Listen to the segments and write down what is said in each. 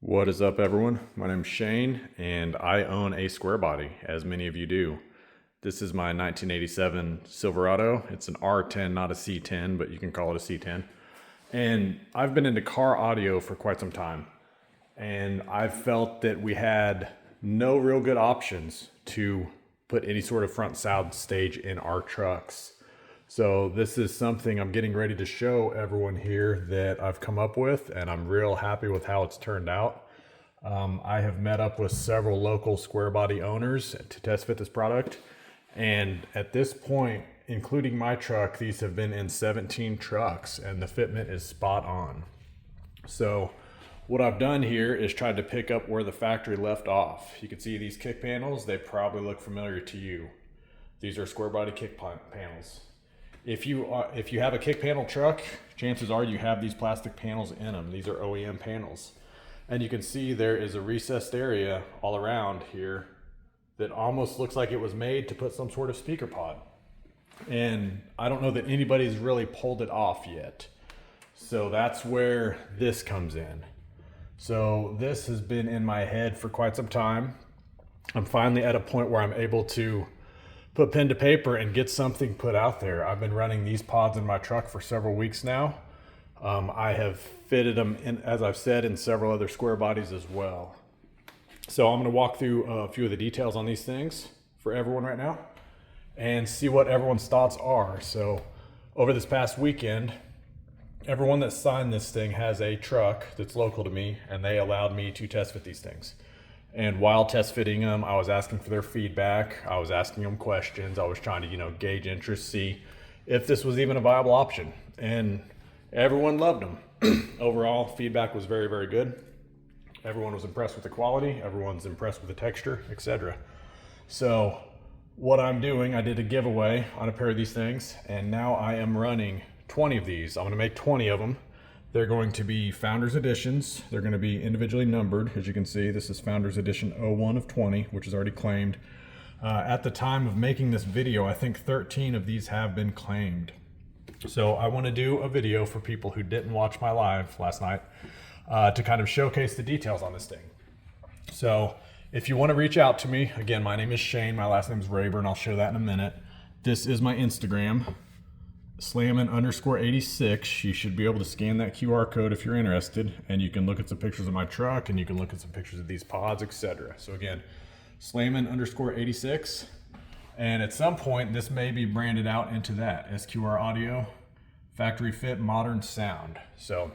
What is up, everyone? My name is Shane and I own a Squarebody, as many of you do. This is my 1987 Silverado. It's an R10, not a C10, but you can call it a C10. And I've been into car audio for quite some time. And I've felt that we had no real good options to put any sort of front sound stage in our trucks. So this is something I'm getting ready to show everyone here that I've come up with, and I'm real happy with how it's turned out. I have met up with several local Squarebody owners to test fit this product. And at this point, including my truck, these have been in 17 trucks and the fitment is spot on. So what I've done here is tried to pick up where the factory left off. You can see these kick panels, they probably look familiar to you. These are Squarebody kick panels. If you have a kick panel truck, chances are you have these plastic panels in them. These are OEM panels. And you can see there is a recessed area all around here that almost looks like it was made to put some sort of speaker pod. And I don't know that anybody's really pulled it off yet. So that's where this comes in. So this has been in my head for quite some time. I'm finally at a point where I'm able to put pen to paper and get something put out there. I've been running these pods in my truck for several weeks now. I have fitted them in, as I've said, in several other Squarebodies as well. So I'm gonna walk through a few of the details on these things for everyone right now and see what everyone's thoughts are. So over this past weekend, everyone that signed this thing has a truck that's local to me, and they allowed me to test fit these things. And while test fitting them, I was asking for their feedback. I was asking them questions. I was trying to, gauge interest, see if this was even a viable option. And everyone loved them. Overall, feedback was very, very good. Everyone was impressed with the quality. Everyone's impressed with the texture, etc. So what I'm doing, I did a giveaway on a pair of these things, and now I am running 20 of these. I'm gonna make 20 of them. They're going to be Founders Editions. They're going to be individually numbered. As you can see, this is Founders Edition 01 of 20, which is already claimed. At the time of making this video, I think 13 of these have been claimed. So I want to do a video for people who didn't watch my live last night to kind of showcase the details on this thing. So if you want to reach out to me, again, my name is Shane. My last name is Rayburn. I'll show that in a minute. This is my Instagram. Slammin_86. You should be able to scan that QR code if you're interested, and you can look at some pictures of my truck, and you can look at some pictures of these pods, etc. So again, Slammin_86, and at some point this may be branded out into that SQR Audio Factory Fit Modern Sound. So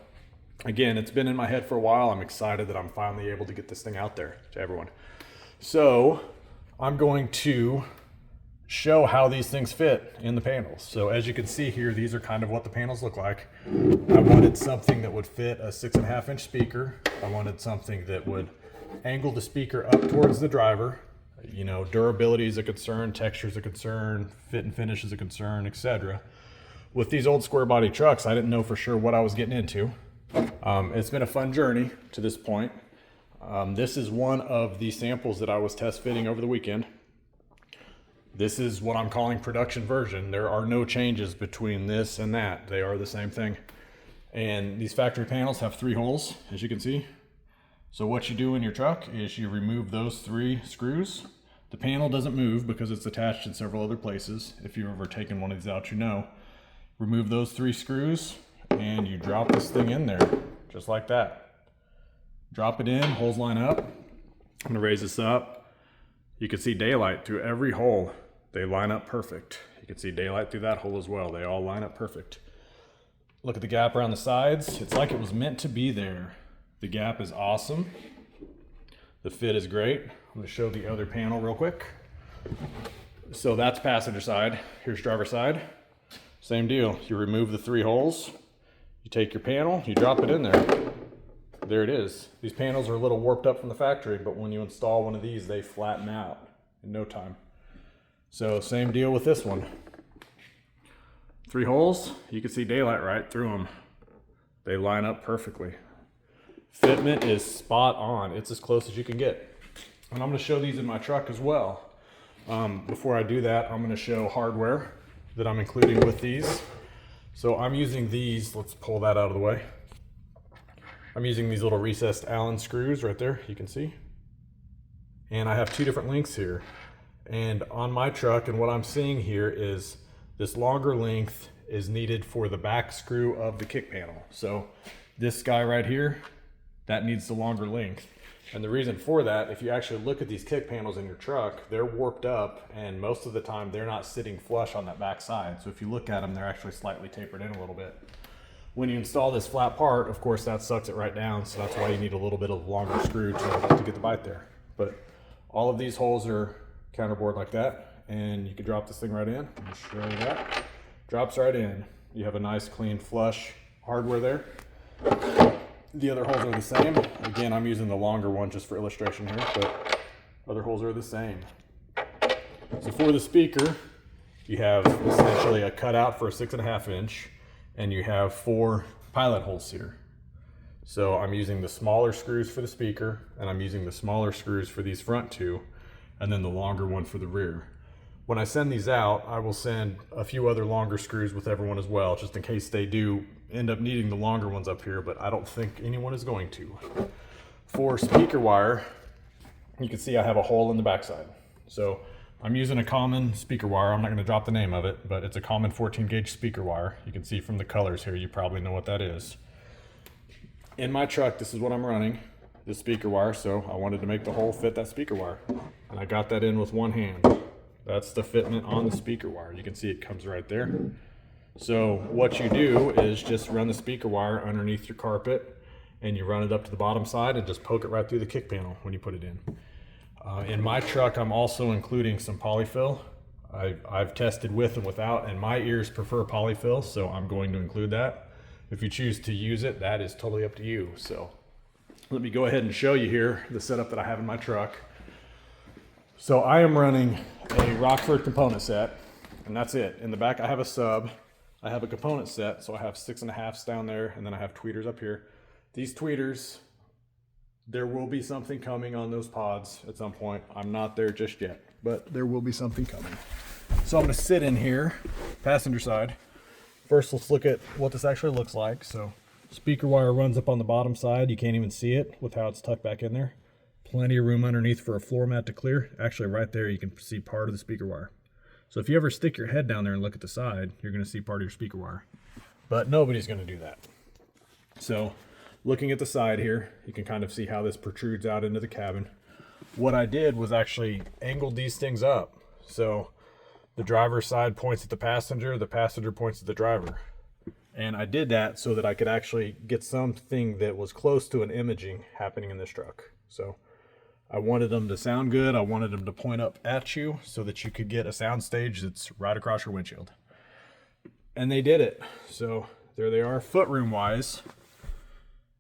again, it's been in my head for a while. I'm excited that I'm finally able to get this thing out there to everyone. So I'm going to show how these things fit in the panels. So as you can see here, these are kind of what the panels look like. I wanted something that would fit a 6.5-inch speaker. I wanted something that would angle the speaker up towards the driver. Durability is a concern, texture is a concern, fit and finish is a concern, etc. With these old Squarebody trucks, I didn't know for sure what I was getting into. It's been a fun journey to this point. This is one of the samples that I was test fitting over the weekend. This is what I'm calling production version. There are no changes between this and that. They are the same thing. And these factory panels have 3 holes, as you can see. So what you do in your truck is you remove those 3 screws. The panel doesn't move because it's attached in several other places. If you've ever taken one of these out, Remove those 3 screws and you drop this thing in there, just like that. Drop it in, holes line up. I'm gonna raise this up. You can see daylight through every hole. They line up perfect. You can see daylight through that hole as well. They all line up perfect. Look at the gap around the sides. It's like it was meant to be there. The gap is awesome. The fit is great. I'm gonna show the other panel real quick. So that's passenger side. Here's driver side. Same deal. You remove the 3 holes. You take your panel, you drop it in there. There it is. These panels are a little warped up from the factory, but when you install one of these, they flatten out in no time. So same deal with this one. 3 holes, you can see daylight right through them. They line up perfectly. Fitment is spot on. It's as close as you can get. And I'm gonna show these in my truck as well. Before I do that, I'm gonna show hardware that I'm including with these. So I'm using these, let's pull that out of the way. I'm using these little recessed Allen screws right there, you can see. And I have two different lengths here. And on my truck, and what I'm seeing here is this longer length is needed for the back screw of the kick panel. So this guy right here, that needs the longer length. And the reason for that, if you actually look at these kick panels in your truck, they're warped up, and most of the time they're not sitting flush on that back side. So if you look at them, they're actually slightly tapered in a little bit. When you install this flat part, of course, that sucks it right down. So that's why you need a little bit of longer screw to get the bite there. But all of these holes are counterbored like that, and you can drop this thing right in. I'll show you that. Drops right in. You have a nice, clean, flush hardware there. The other holes are the same. Again, I'm using the longer one just for illustration here, but other holes are the same. So for the speaker, you have essentially a cutout for a 6.5 inch, and you have 4 pilot holes here. So I'm using the smaller screws for the speaker, and I'm using the smaller screws for these front 2, and then the longer one for the rear. When I send these out, I will send a few other longer screws with everyone as well, just in case they do end up needing the longer ones up here, but I don't think anyone is going to. For speaker wire, you can see I have a hole in the backside. So I'm using a common speaker wire. I'm not going to drop the name of it, but it's a common 14 gauge speaker wire. You can see from the colors here, you probably know what that is. In my truck, this is what I'm running, the speaker wire, so I wanted to make the hole fit that speaker wire. And I got that in with one hand. That's the fitment on the speaker wire. You can see it comes right there. So what you do is just run the speaker wire underneath your carpet, and you run it up to the bottom side and just poke it right through the kick panel when you put it in. In my truck, I'm also including some polyfill. I've tested with and without, and my ears prefer polyfill, so I'm going to include that. If you choose to use it, that is totally up to you. So let me go ahead and show you here the setup that I have in my truck. So I am running a Rockford component set, and that's it. In the back I have a sub, I have a component set, so I have 6.5s down there, and then I have tweeters up here. These tweeters, there will be something coming on those pods at some point. I'm not there just yet, but there will be something coming. So I'm gonna sit in here, passenger side. First, let's look at what this actually looks like. So speaker wire runs up on the bottom side. You can't even see it with how it's tucked back in there. Plenty of room underneath for a floor mat to clear. Actually, right there, you can see part of the speaker wire. So if you ever stick your head down there and look at the side, you're gonna see part of your speaker wire. But nobody's gonna do that. So looking at the side here, you can kind of see how this protrudes out into the cabin. What I did was actually angled these things up. So the driver's side points at the passenger points at the driver. And I did that so that I could actually get something that was close to an imaging happening in this truck. So I wanted them to sound good. I wanted them to point up at you so that you could get a sound stage that's right across your windshield. And they did it. So there they are. Footroom wise,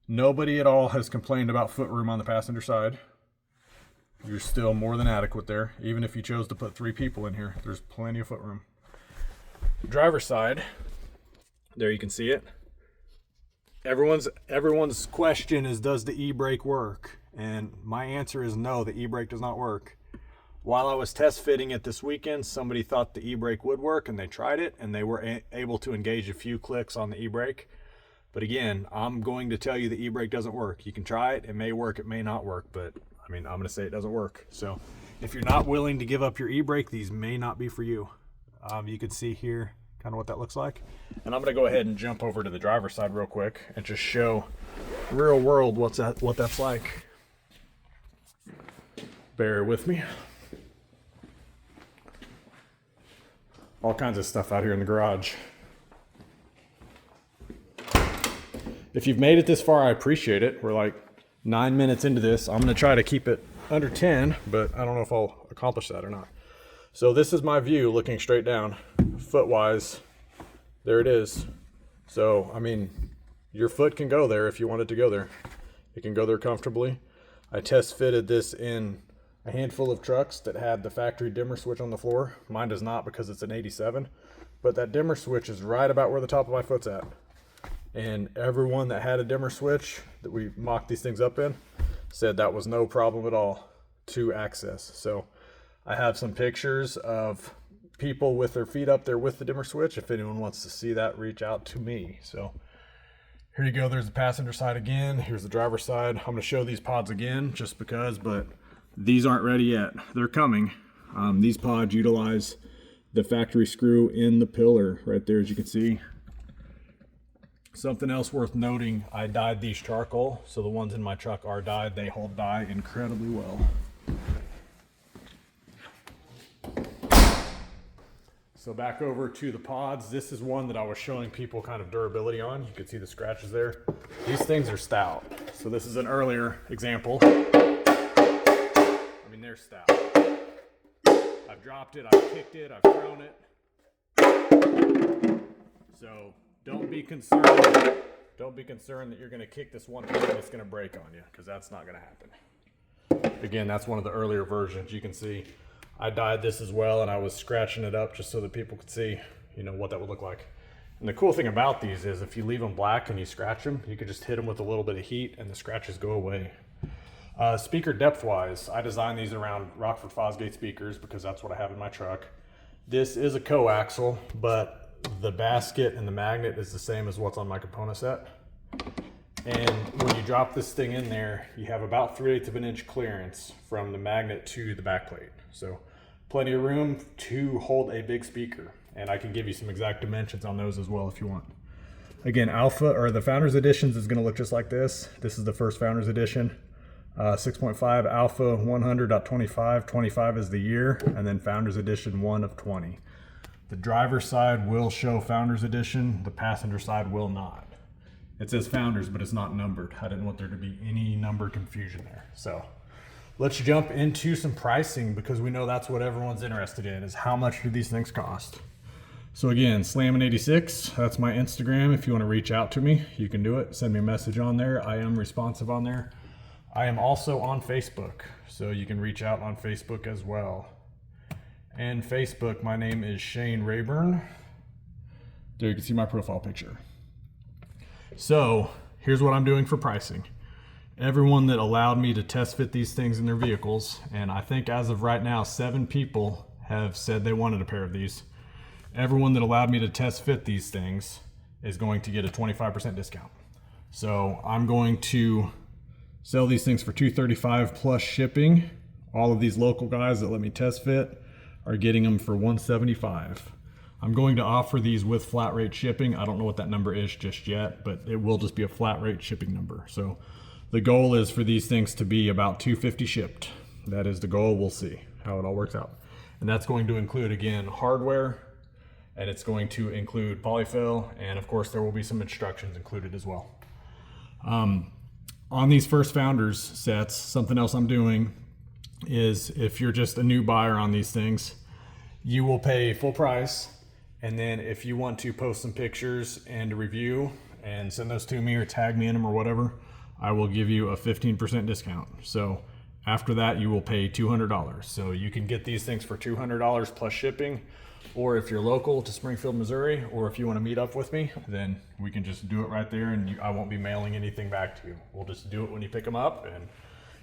nobody at all has complained about footroom on the passenger side. You're still more than adequate there. Even if you chose to put 3 people in here, there's plenty of footroom. Driver's side, there you can see it. Everyone's question is, does the e-brake work? And my answer is no, the e-brake does not work. While I was test fitting it this weekend, somebody thought the e-brake would work, and they tried it, and they were able to engage a few clicks on the e-brake. But again, I'm going to tell you the e-brake doesn't work. You can try it, it may work, it may not work, but I mean, I'm gonna say it doesn't work. So if you're not willing to give up your e-brake, these may not be for you. You can see here kind of what that looks like. And I'm gonna go ahead and jump over to the driver's side real quick and just show real world what that's like. Bear with me. All kinds of stuff out here in the garage. If you've made it this far, I appreciate it. We're like 9 minutes into this. I'm gonna try to keep it under 10, but I don't know if I'll accomplish that or not. So this is my view looking straight down, foot-wise. There it is. So, I mean, your foot can go there if you want it to go there. It can go there comfortably. I test fitted this in a handful of trucks that had the factory dimmer switch on the floor. Mine does not because it's an 87, but that dimmer switch is right about where the top of my foot's at. And everyone that had a dimmer switch that we mocked these things up in said that was no problem at all to access. So I have some pictures of people with their feet up there with the dimmer switch. If anyone wants to see that, reach out to me. So Here you go, there's the passenger side again. Here's the driver's side. I'm gonna show these pods again just because, but these aren't ready yet. They're coming. These pods utilize the factory screw in the pillar right there, as you can see. Something else worth noting, I dyed these charcoal, so the ones in my truck are dyed. They hold dye incredibly well. So back over to the pods. This is one that I was showing people kind of durability on. You can see the scratches there. These things are stout. So this is an earlier example. I mean, they're stout. I've dropped it, I've kicked it, I've thrown it. So don't be concerned that you're gonna kick this one time and it's gonna break on you, because that's not gonna happen. Again, that's one of the earlier versions. You can see I dyed this as well, and I was scratching it up just so that people could see, you know, what that would look like. And the cool thing about these is if you leave them black and you scratch them, you could just hit them with a little bit of heat and the scratches go away. Speaker depth wise, I designed these around Rockford Fosgate speakers because that's what I have in my truck. This is a coaxial, but the basket and the magnet is the same as what's on my component set. And when you drop this thing in there, you have about 3/8 of an inch clearance from the magnet to the backplate. So plenty of room to hold a big speaker. And I can give you some exact dimensions on those as well if you want. Again, Alpha, or the Founders Editions, is gonna look just like this. This is the first Founders Edition. 6.5 Alpha 100.25, 25 is the year, and then Founders Edition 1 of 20. The driver's side will show Founders Edition, the passenger side will not. It says Founders, but it's not numbered. I didn't want there to be any number confusion there. So let's jump into some pricing, because we know that's what everyone's interested in, is how much do these things cost. So again, Slammin86, that's my Instagram. If you want to reach out to me, you can do it. Send me a message on there. I am responsive on there. I am also on Facebook, so you can reach out on Facebook as well. And Facebook, my name is Shane Rayburn. There you can see my profile picture. So here's what I'm doing for pricing. Everyone that allowed me to test fit these things in their vehicles, and I think as of right now, 7 people have said they wanted a pair of these. Everyone that allowed me to test fit these things is going to get a 25% discount. So I'm going to sell these things for $235 plus shipping. All of these local guys that let me test fit are getting them for $175. I'm going to offer these with flat rate shipping. I don't know what that number is just yet, but it will just be a flat rate shipping number. So the goal is for these things to be about $250 shipped. That is the goal. We'll see how it all works out. And that's going to include, again, hardware, and it's going to include polyfill, and of course there will be some instructions included as well. On these first Founders sets, something else I'm doing is, if you're just a new buyer on these things, you will pay full price. And then if you want to post some pictures and a review and send those to me or tag me in them or whatever, I will give you a 15% discount. So after that, you will pay $200. So you can get these things for $200 plus shipping, or if you're local to Springfield, Missouri, or if you want to meet up with me, then we can just do it right there, and I won't be mailing anything back to you. We'll just do it when you pick them up, and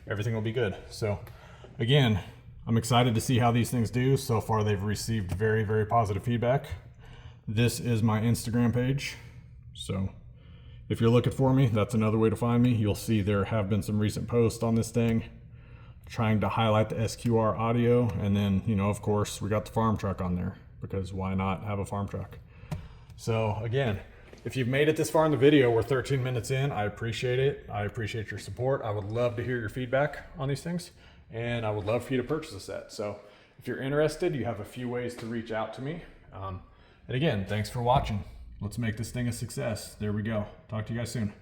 everything will be good. So again, I'm excited to see how these things do. So far, they've received very, very positive feedback. This is my Instagram page. So if you're looking for me, that's another way to find me. You'll see there have been some recent posts on this thing trying to highlight the SQR audio. And then, you know, of course, we got the farm truck on there, because why not have a farm truck? So again, if you've made it this far in the video, we're 13 minutes in. I appreciate it. I appreciate your support. I would love to hear your feedback on these things, and I would love for you to purchase a set. So if you're interested, you have a few ways to reach out to me. And again, thanks for watching. Let's make this thing a success. There we go. Talk to you guys soon.